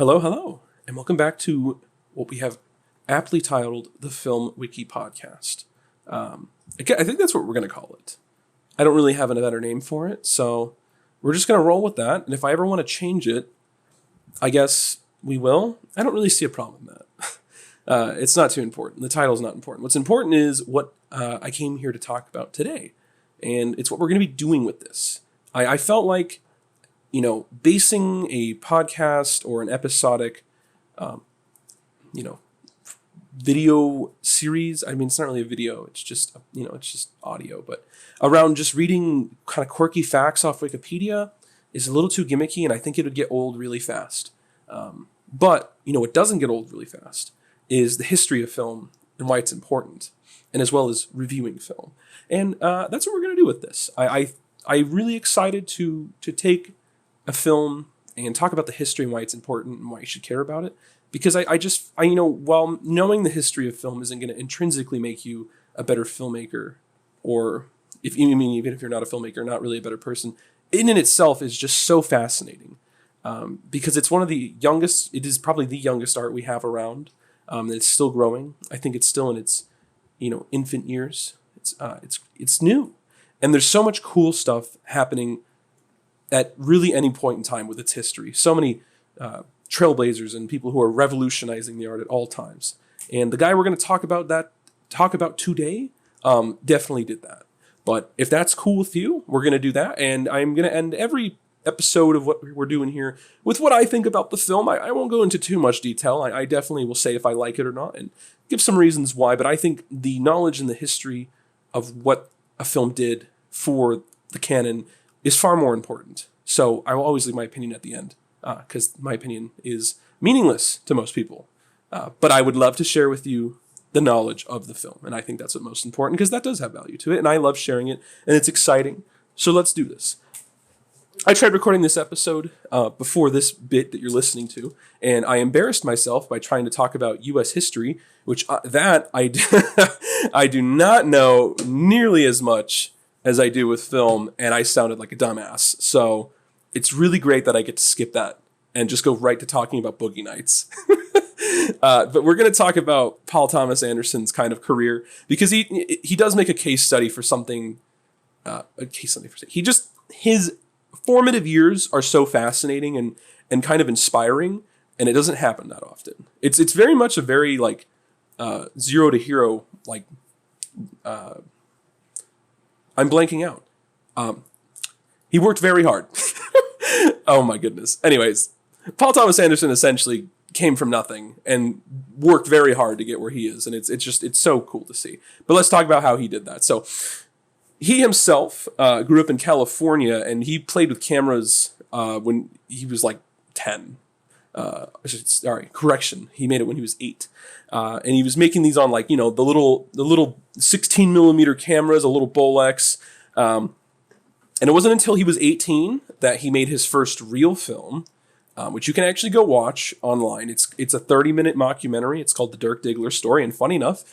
Hello, hello, and welcome back to what we have aptly titled the Film Wiki Podcast. I think that's what we're going to call it. I don't really have a better name for it, so we're just going to roll with that. And if I ever want to change it, I guess we will. I don't really see a problem with that. It's not too important. The title's not important. What's important is what I came here to talk about today, and it's what we're going to be doing with this. I felt like basing a podcast or an episodic, video series. I mean, it's not really a video. It's just, it's just audio. But around just reading kind of quirky facts off Wikipedia is a little too gimmicky, and I think it would get old really fast. But what doesn't get old really fast is the history of film and why it's important, and as well as reviewing film. And that's what we're going to do with this. I'm really excited to take a film and talk about the history and why it's important and why you should care about it. Because while knowing the history of film isn't going to intrinsically make you a better filmmaker, or even if you're not a filmmaker, not really a better person, in itself is just so fascinating. Because it's one of the youngest, it is probably the youngest art we have around. It's still growing. I think it's still in its, infant years. It's new. And there's so much cool stuff happening at really any point in time with its history. So many trailblazers and people who are revolutionizing the art at all times. And the guy we're going to talk about today definitely did that. But if that's cool with you, we're going to do that. And I'm going to end every episode of what we're doing here with what I think about the film. I won't go into too much detail. I definitely will say if I like it or not and give some reasons why. But I think the knowledge and the history of what a film did for the canon is far more important. So I will always leave my opinion at the end, because my opinion is meaningless to most people. But I would love to share with you the knowledge of the film. And I think that's what's most important, because that does have value to it. And I love sharing it, and it's exciting. So let's do this. I tried recording this episode before this bit that you're listening to, and I embarrassed myself by trying to talk about U.S. history, which I do not know nearly as much as I do with film, and I sounded like a dumbass. So it's really great that I get to skip that and just go right to talking about Boogie Nights. But we're going to talk about Paul Thomas Anderson's kind of career, because he does make a case study for something. His formative years are so fascinating and kind of inspiring, and it doesn't happen that often. It's very much a very zero to hero I'm blanking out. He worked very hard. Oh my goodness. Anyways, Paul Thomas Anderson essentially came from nothing and worked very hard to get where he is. And it's so cool to see. But let's talk about how he did that. So he himself grew up in California, and he played with cameras when he was 10. He made it when he was 8. And he was making these on the little 16 millimeter cameras, a little Bolex. And it wasn't until he was 18 that he made his first real film, which you can actually go watch online. It's a 30-minute mockumentary. It's called The Dirk Diggler Story. And funny enough,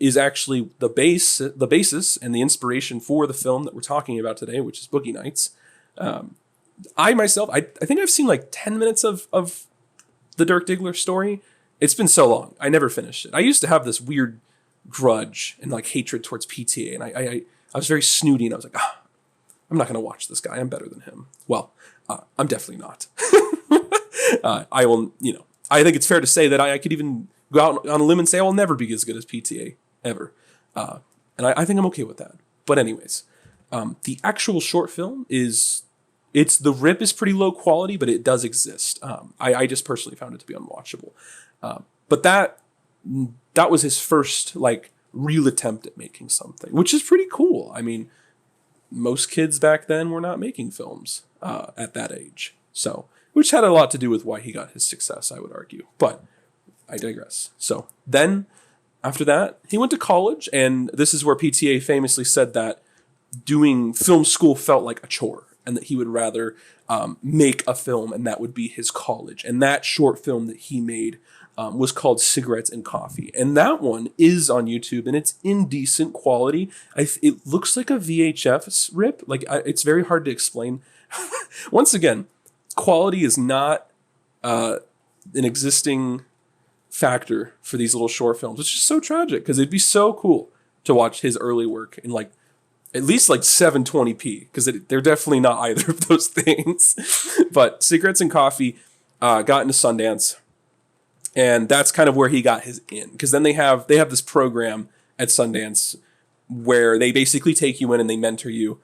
is actually the basis and the inspiration for the film that we're talking about today, which is Boogie Nights. I think I've seen 10 minutes of The Dirk Diggler Story. It's been so long. I never finished it. I used to have this weird grudge and hatred towards PTA, and I was very snooty, and I was like, I'm not going to watch this guy. I'm better than him. Well, I'm definitely not. I will, I think it's fair to say that I could even go out on a limb and say I will never be as good as PTA ever. And I think I'm okay with that. But anyways, the actual short film the rip is pretty low quality, but it does exist. I just personally found it to be unwatchable. But that was his first real attempt at making something, which is pretty cool. I mean, most kids back then were not making films at that age. So, which had a lot to do with why he got his success, I would argue. But I digress. So then after that, he went to college, and this is where PTA famously said that doing film school felt like a chore, and that he would rather make a film, and that would be his college. And that short film that he made was called Cigarettes and Coffee. And that one is on YouTube, and it's in decent quality. It looks like a VHS rip. It's very hard to explain. Once again, quality is not an existing factor for these little short films, which is so tragic because it'd be so cool to watch his early work in like at least like 720p, because they're definitely not either of those things. But Cigarettes and Coffee got into Sundance, and that's kind of where he got his in, because then they have this program at Sundance where they basically take you in and they mentor you,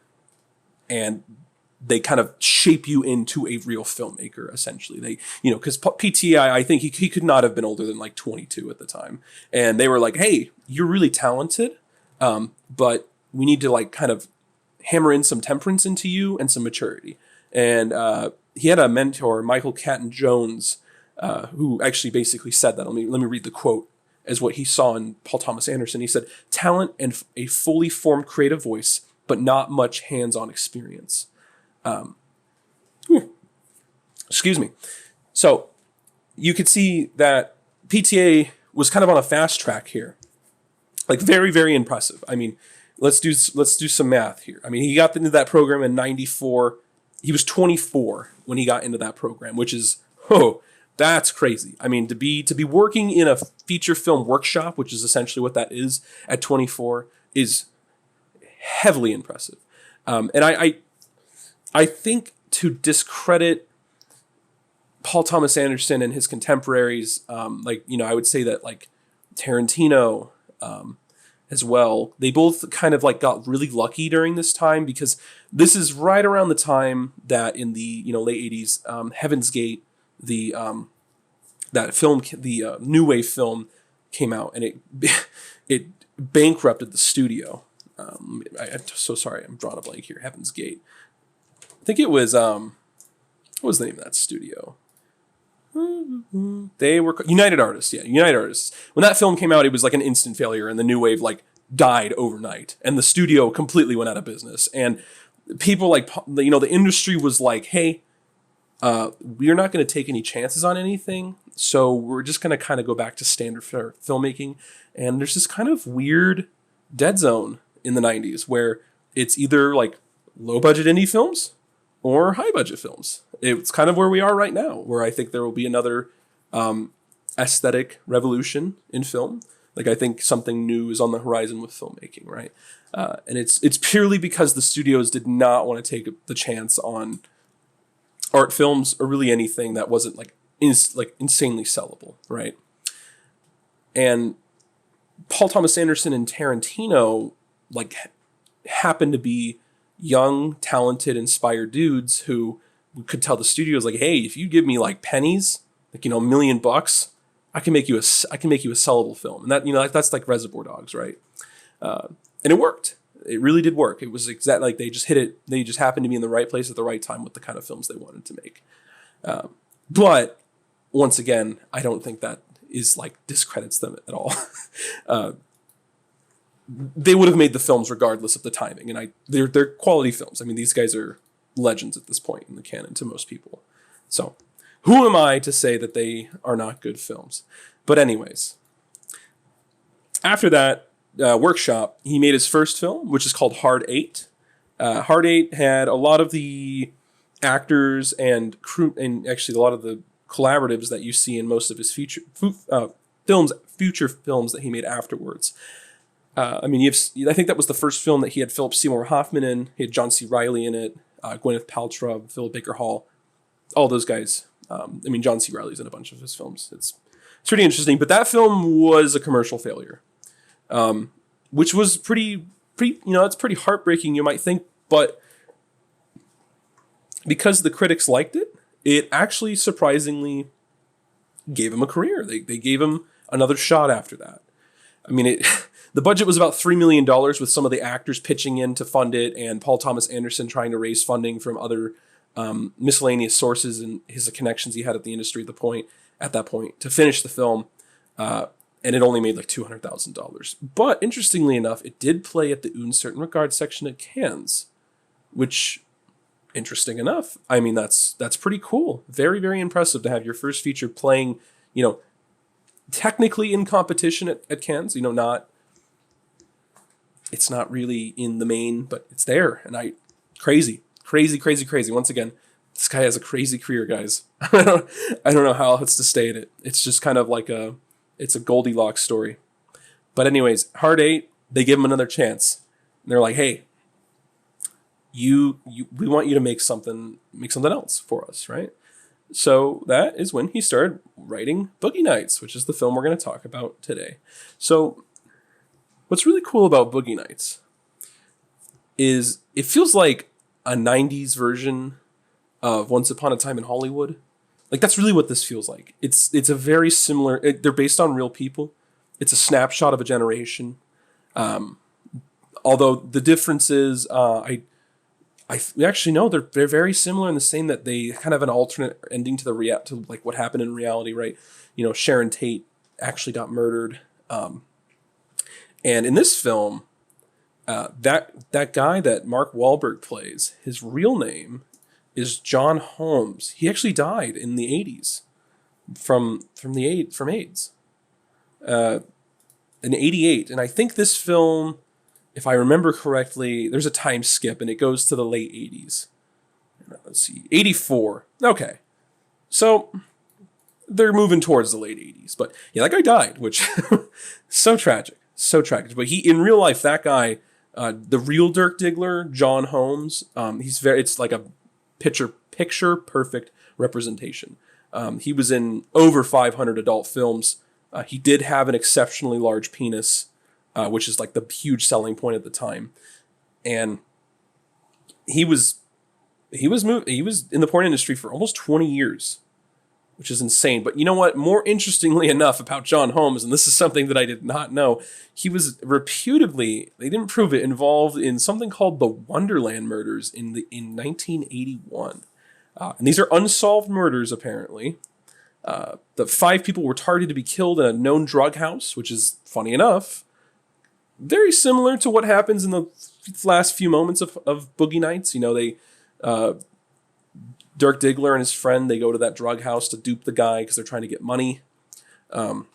and they kind of shape you into a real filmmaker, essentially. They, because PTA, I think he could not have been older than like 22 at the time. And they were like, hey, you're really talented, but we need to like kind of hammer in some temperance into you and some maturity. And he had a mentor, Michael Catton Jones, who actually basically said that. Let me read the quote as what he saw in Paul Thomas Anderson. He said, talent and a fully formed creative voice, but not much hands-on experience. Excuse me. So you could see that PTA was kind of on a fast track here. Like very, very impressive. I mean, let's do some math here. I mean, he got into that program in 94. He was 24 when he got into that program, which is, that's crazy. I mean, to be working in a feature film workshop, which is essentially what that is at 24, is heavily impressive. And I think to discredit Paul Thomas Anderson and his contemporaries, I would say that like Tarantino as well, they both kind of like got really lucky during this time, because this is right around the time that in the late 80s, Heaven's Gate, that film, the New Wave film came out, and it bankrupted the studio. I'm so sorry, I'm drawing a blank here. Heaven's Gate. I think it was, what was the name of that studio? They were United Artists. Yeah, United Artists. When that film came out, it was like an instant failure, and the New Wave like died overnight, and the studio completely went out of business. And people like, the industry was like, hey, we're not going to take any chances on anything, so we're just going to kind of go back to standard filmmaking. And there's this kind of weird dead zone in the 90s where it's either like low budget indie films or high budget films. It's kind of where we are right now, where I think there will be another aesthetic revolution in film. Like, I think something new is on the horizon with filmmaking, right? And it's purely because the studios did not want to take the chance on art films or really anything that wasn't like insanely sellable, right? And Paul Thomas Anderson and Tarantino like happened to be young, talented, inspired dudes who could tell the studios like, hey, if you give me like pennies, like, $1 million, I can make you a sellable film. And that, that's like Reservoir Dogs, right? And it worked. It really did work. It was exactly like they just hit it. They just happened to be in the right place at the right time with the kind of films they wanted to make. But once again, I don't think that is like discredits them at all. They would have made the films regardless of the timing, and they're quality films. I mean, these guys are legends at this point in the canon to most people. So who am I to say that they are not good films? But anyways, after that workshop, he made his first film, which is called Hard Eight. Hard Eight had a lot of the actors and crew, and actually a lot of the collaboratives that you see in most of his future films that he made afterwards. I think that was the first film that he had Philip Seymour Hoffman in. He had John C. Reilly in it, Gwyneth Paltrow, Philip Baker Hall, all those guys. John C. Reilly's in a bunch of his films. It's pretty interesting. But that film was a commercial failure, which was pretty. It's pretty heartbreaking, you might think, but because the critics liked it, it actually surprisingly gave him a career. They gave him another shot after that. The budget was about $3 million, with some of the actors pitching in to fund it, and Paul Thomas Anderson trying to raise funding from other miscellaneous sources and his connections he had at the industry at that point to finish the film. And it only made like $200,000. But interestingly enough, it did play at the Un Certain Regard section at Cannes, which, interesting enough, that's pretty cool. Very, very impressive to have your first feature playing, technically in competition at Cannes, it's not really in the main, but it's there. And crazy. Once again, This guy has a crazy career, guys. I don't know how else to state it. It's just kind of like it's a Goldilocks story. But anyways, Hard 8, they give him another chance. And they're like, hey, we want you to make something else for us, right? So that is when he started writing Boogie Nights, which is the film we're going to talk about today. So what's really cool about Boogie Nights is it feels like a 90s version of Once Upon a Time in Hollywood. Like, that's really what this feels like. It's a very similar... they're based on real people. It's a snapshot of a generation. Although the difference is... we actually know they're very similar in the same that they kind of have an alternate ending to to like what happened in reality, right? You know, Sharon Tate actually got murdered. And in this film, that guy that Mark Wahlberg plays, his real name is John Holmes. He actually died in the 80s from AIDS. In 88. And I think this film, if I remember correctly, there's a time skip and it goes to the late 80s. Let's see, 84. Okay. So they're moving towards the late 80s. But yeah, that guy died, which so tragic. So tragic. But in real life, that guy, the real Dirk Diggler, John Holmes, it's like a picture perfect representation. He was in over 500 adult films. He did have an exceptionally large penis, which is like the huge selling point at the time. And he was in the porn industry for almost 20 years, which is insane. But you know what? More interestingly enough about John Holmes, and this is something that I did not know, he was reputedly, they didn't prove it, involved in something called the Wonderland murders in 1981. And these are unsolved murders, apparently. The 5 people were targeted to be killed in a known drug house, which is, funny enough, very similar to what happens in the last few moments of Boogie Nights. You know, Dirk Diggler and his friend, they go to that drug house to dupe the guy because they're trying to get money. But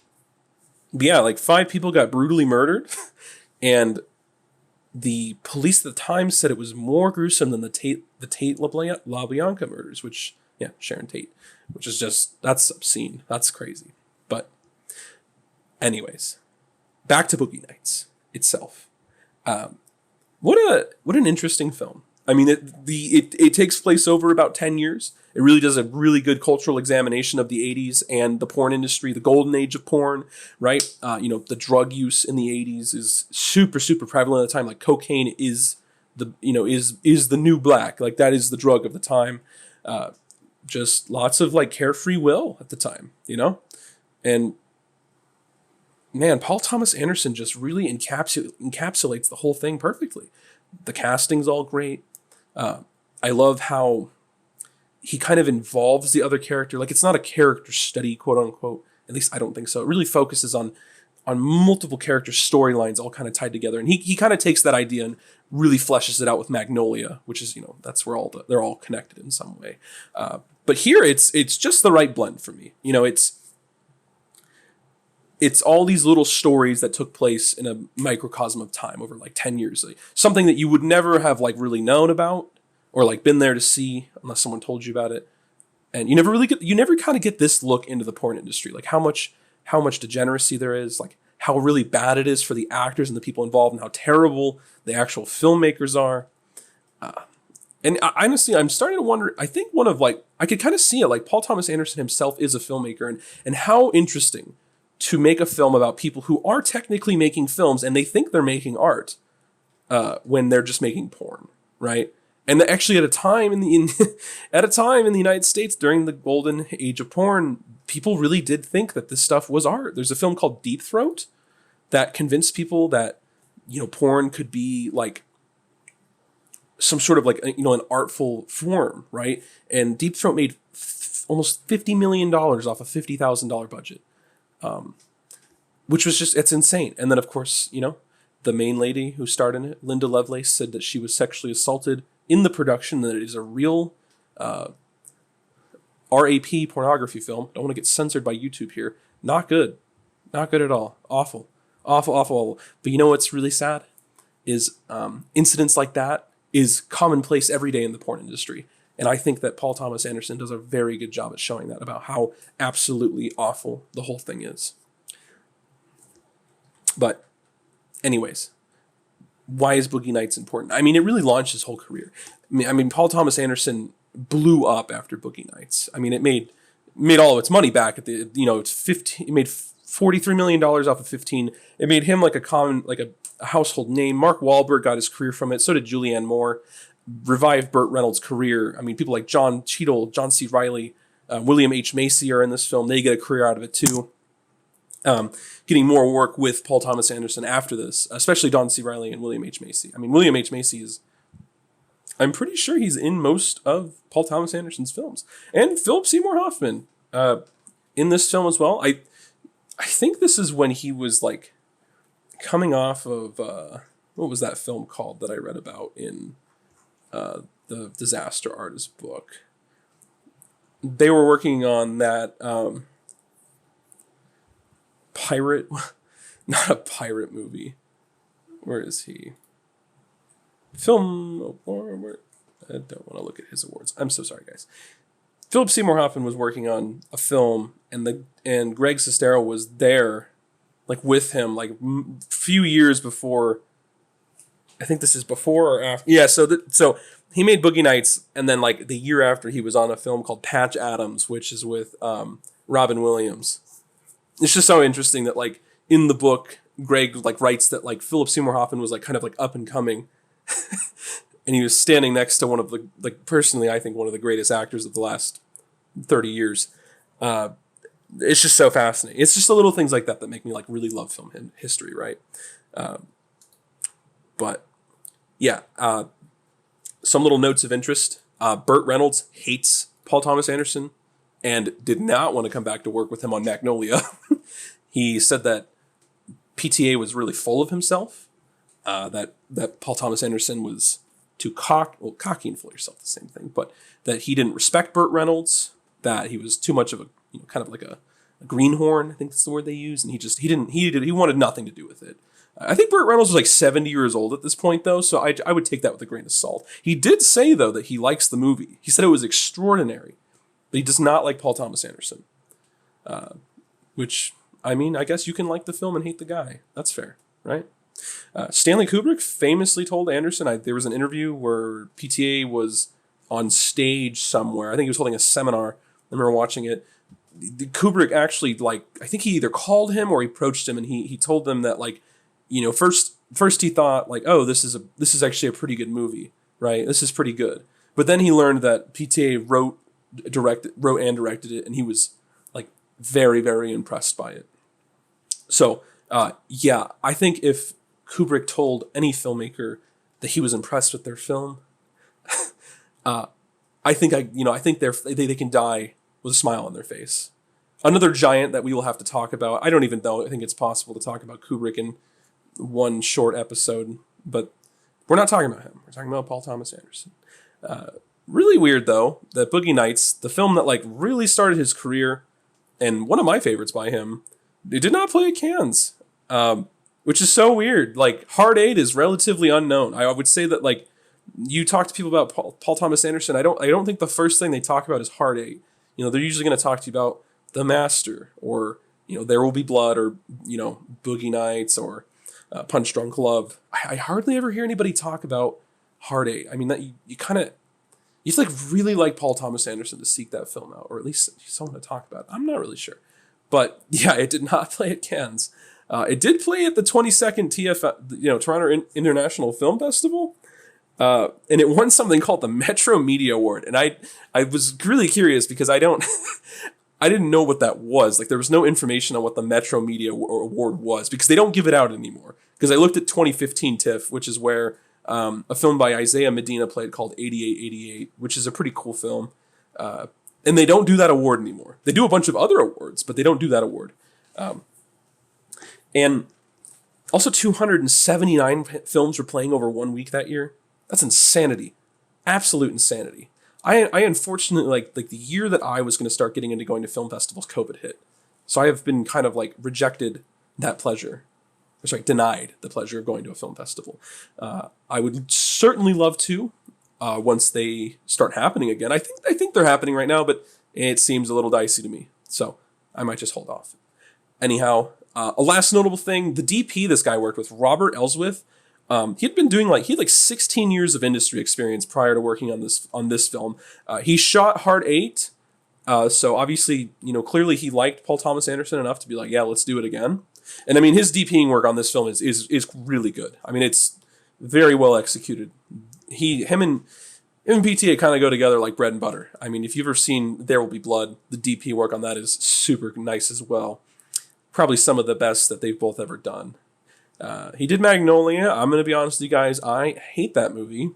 yeah, like 5 people got brutally murdered. And the police at the time said it was more gruesome than the Tate LaBianca murders, which, yeah, Sharon Tate, which is just, that's obscene. That's crazy. But anyways, back to Boogie Nights itself. What an interesting film. I mean, it takes place over about 10 years. It really does a really good cultural examination of the 80s and the porn industry, the golden age of porn, right? The drug use in the 80s is super, super prevalent at the time. Like, cocaine is the new black. Like, that is the drug of the time. Just lots of like carefree will at the time, and man, Paul Thomas Anderson just really encapsulates the whole thing perfectly. The casting's all great. I love how he kind of involves the other character. Like, it's not a character study, quote unquote. At least I don't think so. It really focuses on multiple character storylines all kind of tied together. And he kind of takes that idea and really fleshes it out with Magnolia, which is, that's where they're all connected in some way. But here it's just the right blend for me. It's all these little stories that took place in a microcosm of time over like 10 years. Like, something that you would never have like really known about or like been there to see unless someone told you about it. And you never kind of get this look into the porn industry, like how much degeneracy there is, like how really bad it is for the actors and the people involved, and how terrible the actual filmmakers are. And honestly, I'm starting to wonder, I think I could kind of see it, like Paul Thomas Anderson himself is a filmmaker, and how interesting to make a film about people who are technically making films and they think they're making art when they're just making porn, right? And actually, at a time in the United States during the golden age of porn, people really did think that this stuff was art. There's a film called Deep Throat that convinced people that porn could be like some sort of like an artful form, right? And Deep Throat made almost $50 million off a $50,000 budget. Which was it's insane. And then, of course, the main lady who starred in it, Linda Lovelace, said that she was sexually assaulted in the production, that it is a real RAP pornography film. Don't want to get censored by YouTube here. Not good. Not good at all. Awful. Awful, awful, awful. But you know what's really sad? Is incidents like that is commonplace every day in the porn industry. And I think that Paul Thomas Anderson does a very good job at showing that, about how absolutely awful the whole thing is. But anyways, why is Boogie Nights important? I mean, it really launched his whole career. I mean, Paul Thomas Anderson blew up after Boogie Nights. I mean, it made all of its money back at the, it's 15, it made $43 million off of 15. It made him like a household name. Mark Wahlberg got his career from it. So did Julianne Moore. Revived Burt Reynolds' career. I mean, people like John Cheadle, John C. Reilly, William H. Macy are in this film. They get a career out of it too. Getting more work with Paul Thomas Anderson after this, especially John C. Reilly and William H. Macy. I mean, William H. Macy I'm pretty sure he's in most of Paul Thomas Anderson's films. And Philip Seymour Hoffman in this film as well. I think this is when he was like coming off of, what was that film called that I read about in the Disaster Artist book? They were working on that pirate, not a pirate movie. Where is he? Film award. I don't want to look at his awards. I'm so sorry, guys. Philip Seymour Hoffman was working on a film, and Greg Sestero was there, like with him, like few years before. I think this is before or after. Yeah, so he made Boogie Nights, and then like the year after, he was on a film called Patch Adams, which is with Robin Williams. It's just so interesting that like in the book, Greg like writes that like Philip Seymour Hoffman was like kind of like up and coming, and he was standing next to one of the, like, personally I think one of the greatest actors of the last 30 years. It's just so fascinating. It's just the little things like that that make me like really love film history, right? But yeah, some little notes of interest. Burt Reynolds hates Paul Thomas Anderson and did not want to come back to work with him on Magnolia. He said that PTA was really full of himself, that Paul Thomas Anderson was too cocky and full of yourself, the same thing, but that he didn't respect Burt Reynolds, that he was too much of a, kind of like a greenhorn, I think that's the word they use, and he wanted nothing to do with it. I think Burt Reynolds was like 70 years old at this point, though, so I would take that with a grain of salt. He did say, though, that he likes the movie. He said it was extraordinary, but he does not like Paul Thomas Anderson. Which, I mean, I guess you can like the film and hate the guy. That's fair, right? Stanley Kubrick famously told Anderson, there was an interview where PTA was on stage somewhere. I think he was holding a seminar. I remember watching it. Kubrick actually, like, I think he either called him or he approached him, and he told them that, like, first he thought like, oh, this is actually a pretty good movie, right? This is pretty good. But then he learned that PTA wrote and directed it, and he was like very, very impressed by it. So yeah, I think if Kubrick told any filmmaker that he was impressed with their film, I think they can die with a smile on their face. Another giant that we will have to talk about. I don't even know. I think it's possible to talk about Kubrick in one short episode, but we're not talking about him. We're talking about Paul Thomas Anderson. Really weird, though, that Boogie Nights, the film that like really started his career, and one of my favorites by him, it did not play at Cannes, which is so weird. Like, Hard Eight is relatively unknown. I would say that, like, you talk to people about Paul Thomas Anderson, I don't think the first thing they talk about is Hard Eight. They're usually going to talk to you about The Master, or There Will Be Blood, or Boogie Nights, or Punch Drunk Love. I hardly ever hear anybody talk about Hard Eight. I mean, that you have to like really like Paul Thomas Anderson to seek that film out, or at least someone to talk about it. I'm not really sure, but yeah, it did not play at Cannes. It did play at the 22nd Toronto International Film Festival, and it won something called the Metro Media Award. And I was really curious because I didn't know what that was. Like, there was no information on what the Metro Media Award was, because they don't give it out anymore. Because I looked at 2015 TIFF, which is where a film by Isaiah Medina played called 8888, which is a pretty cool film. And they don't do that award anymore. They do a bunch of other awards, but they don't do that award. And also 279 films were playing over 1 week that year. That's insanity. Absolute insanity. I unfortunately, like the year that I was going to start getting into going to film festivals, COVID hit. So I have been kind of like denied the pleasure of going to a film festival. I would certainly love to. once they start happening again. I think they're happening right now, but it seems a little dicey to me. So I might just hold off. Anyhow, a last notable thing, the DP this guy worked with, Robert Elswith, he had like 16 years of industry experience prior to working on this film. He shot Hard 8, so obviously, clearly he liked Paul Thomas Anderson enough to be like, yeah, let's do it again. And I mean, his DPing work on this film is really good. I mean, it's very well executed. Him and PTA kind of go together like bread and butter. I mean, if you've ever seen There Will Be Blood, the DP work on that is super nice as well. Probably some of the best that they've both ever done. He did Magnolia. I'm going to be honest with you guys. I hate that movie,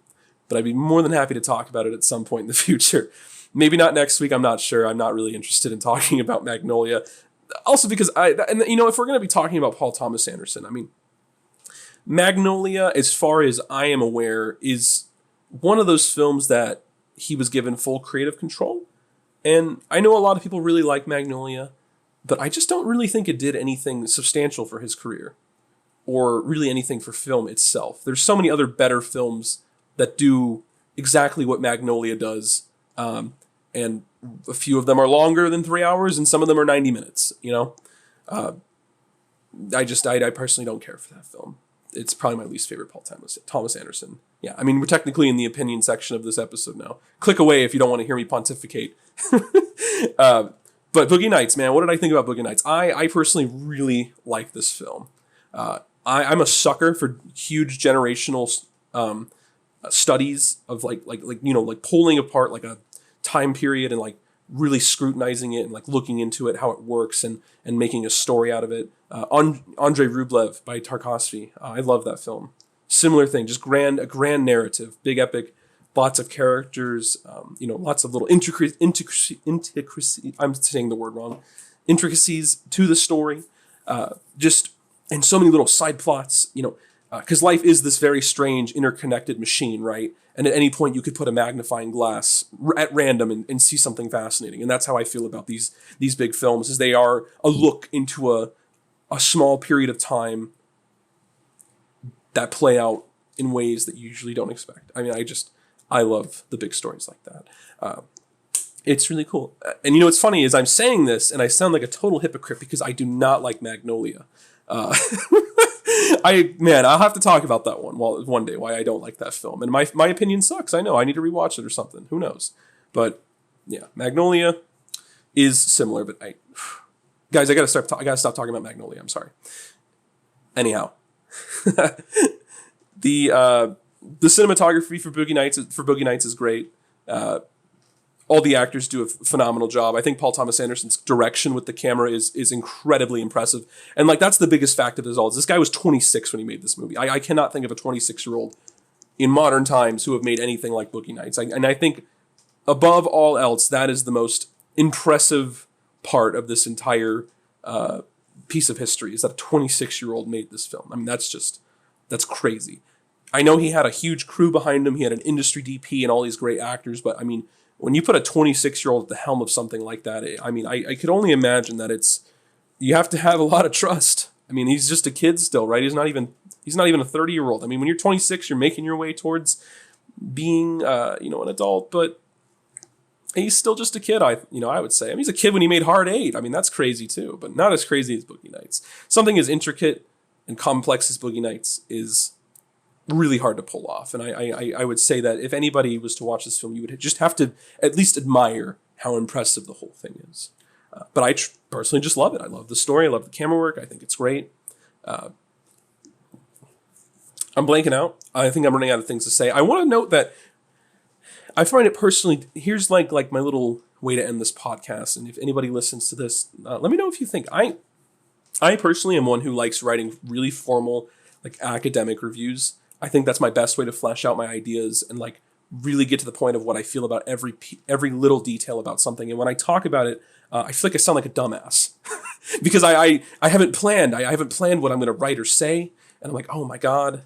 but I'd be more than happy to talk about it at some point in the future. Maybe not next week. I'm not sure. I'm not really interested in talking about Magnolia. Also because if we're going to be talking about Paul Thomas Anderson, I mean, Magnolia, as far as I am aware, is one of those films that he was given full creative control. And I know a lot of people really like Magnolia, but I just don't really think it did anything substantial for his career or really anything for film itself. There's so many other better films that do exactly what Magnolia does. And a few of them are longer than 3 hours and some of them are 90 minutes, I personally don't care for that film. It's probably my least favorite Paul Thomas Anderson. Yeah, I mean, we're technically in the opinion section of this episode now. Click away if you don't want to hear me pontificate. But Boogie Nights, man, what did I think about Boogie Nights? I personally really like this film. I'm a sucker for huge generational studies of like pulling apart like a time period and like really scrutinizing it and like looking into it, how it works and making a story out of it. Andrei Rublev by Tarkovsky. I love that film. Similar thing, just a grand narrative, big epic, lots of characters, lots of little intricacies. I'm saying the word wrong. Intricacies to the story, and so many little side plots, because life is this very strange interconnected machine, right? And at any point you could put a magnifying glass at random and see something fascinating. And that's how I feel about these big films, is they are a look into a small period of time that play out in ways that you usually don't expect. I mean, I love the big stories like that. It's really cool. And what's funny is I'm saying this and I sound like a total hypocrite because I do not like Magnolia. I'll have to talk about that one day, why I don't like that film. And my opinion sucks. I know. I need to rewatch it or something. Who knows? But yeah, Magnolia is similar, but guys, I gotta stop talking about Magnolia. I'm sorry. Anyhow, the cinematography for Boogie Nights is great. All the actors do a phenomenal job. I think Paul Thomas Anderson's direction with the camera is incredibly impressive. And like that's the biggest fact of this all. Is this guy was 26 when he made this movie. I cannot think of a 26-year-old in modern times who have made anything like Boogie Nights. And I think above all else, that is the most impressive part of this entire piece of history, is that a 26-year-old made this film. I mean, that's crazy. I know he had a huge crew behind him. He had an industry DP and all these great actors, but I mean, when you put a 26-year-old at the helm of something like that, I mean, I could only imagine that you have to have a lot of trust. I mean, he's just a kid still, right? He's not even a 30-year-old. I mean, when you're 26, you're making your way towards being, an adult, but he's still just a kid. I would say. I mean, he's a kid when he made Hard 8. I mean, that's crazy too, but not as crazy as Boogie Nights. Something as intricate and complex as Boogie Nights is really hard to pull off. And I would say that if anybody was to watch this film, you would just have to at least admire how impressive the whole thing is. But I personally just love it. I love the story. I love the camera work. I think it's great. I'm blanking out. I think I'm running out of things to say. I want to note that I find it personally, here's like my little way to end this podcast. And if anybody listens to this, let me know if you think. I personally am one who likes writing really formal, like academic reviews. I think that's my best way to flesh out my ideas and like really get to the point of what I feel about every little detail about something. And when I talk about it, I feel like I sound like a dumbass because I haven't planned. I haven't planned what I'm going to write or say. And I'm like, oh my God,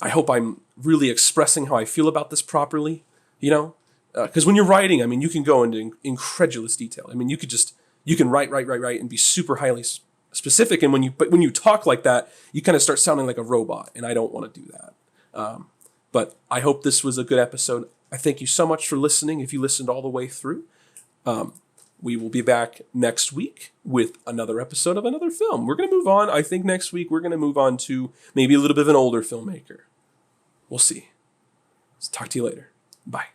I hope I'm really expressing how I feel about this properly, because when you're writing, I mean, you can go into incredulous detail. I mean, you can write and be super highly specific. And when you talk like that, you kind of start sounding like a robot, and I don't want to do that. But I hope this was a good episode. I thank you so much for listening. If you listened all the way through, we will be back next week with another episode of another film. We're going to move on. I think next week we're going to move on to maybe a little bit of an older filmmaker. We'll see. Talk to you later. Bye.